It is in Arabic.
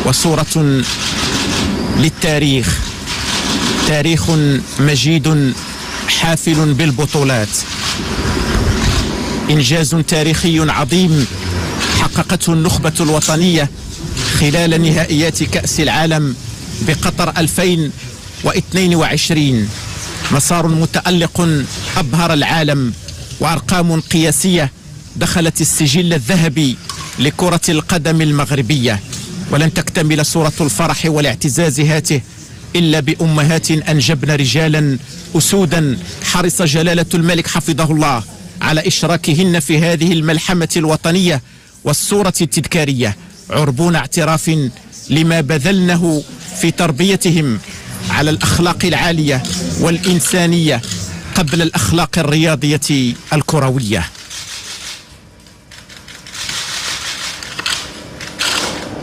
وصورة للتاريخ، تاريخ مجيد حافل بالبطولات، إنجاز تاريخي عظيم حققته النخبة الوطنية خلال نهائيات كأس العالم بقطر 2022. مسار متألق أبهر العالم، وأرقام قياسية دخلت السجل الذهبي لكرة القدم المغربية. ولن تكتمل صورة الفرح والاعتزاز هاته إلا بأمهات أنجبن رجالا أسودا حرص جلالة الملك حفظه الله على إشراكهن في هذه الملحمة الوطنية والصورة التذكارية، عربون اعتراف لما بذلنه في تربيتهم على الأخلاق العالية والإنسانية قبل الأخلاق الرياضية الكروية.